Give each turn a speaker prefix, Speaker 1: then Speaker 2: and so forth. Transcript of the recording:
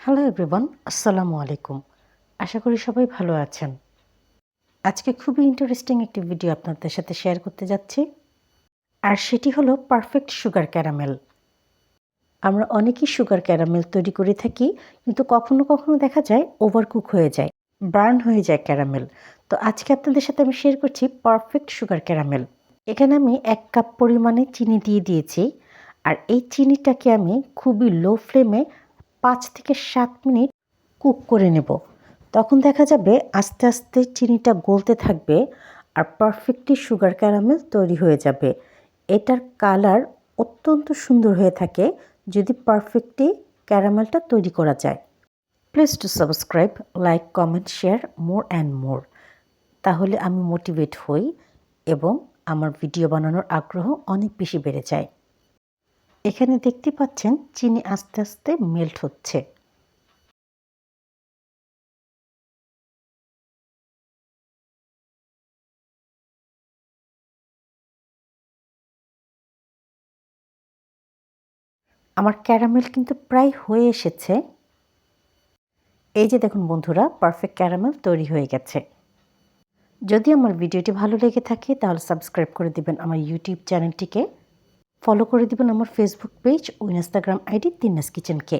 Speaker 1: Hello everyone, আসসালামু আলাইকুম। আশা করি সবাই ভালো আছেন। আজকে খুবই ইন্টারেস্টিং একটি ভিডিও আপনাদের সাথে শেয়ার করতে যাচ্ছি। আর সেটি হলো পারফেক্ট সুগার ক্যারামেল। আমরা অনেকেই সুগার ক্যারামেল তৈরি করে থাকি, কিন্তু কখনো কখনো দেখা যায় ওভারকুক হয়ে যায়, বার্ন হয়ে যায় ক্যারামেল। তো আজকে আপনাদের সাথে আমি শেয়ার করছি পারফেক্ট সুগার ক্যারামেল। এখানে আমি 1 কাপ পরিমাণে চিনি দিয়ে দিয়েছি। আর এই চিনিটাকে আমি খুবই লো ফ্লেমে 5 থেকে 7 মিনিট কুক করে নেব। তখন দেখা যাবে আস্তে আস্তে চিনিটা গলতে থাকবে আর পারফেক্টলি সুগার ক্যারামেল তৈরি হয়ে যাবে। এটার কালার অত্যন্ত সুন্দর হয়ে থাকে যদি পারফেক্টলি ক্যারামেলটা তৈরি করা যায়। Please to subscribe, like, comment, share more and more. তাহলে আমি মোটিভেট হই এবং আমার ভিডিও বানানোর আগ্রহ অনেক বেশি বেড়ে যায়। এখানে দেখতে পাচ্ছেন চিনি আস্তে আস্তে মেল্ট হচ্ছে। আমার ক্যারামেল কিন্তু প্রায় হয়ে এসেছে। এই যে দেখুন বন্ধুরা, পারফেক্ট ক্যারামেল তৈরি হয়ে গেছে। যদি আমার ভিডিওটি ভালো লেগে থাকে তাহলে সাবস্ক্রাইব করে দিবেন আমার ইউটিউব চ্যানেলটিকে, ফলো করে দিবেন আমার ফেসবুক পেজ ও ইনস্টাগ্রাম আইডি তিন্নাস কিচেনকে।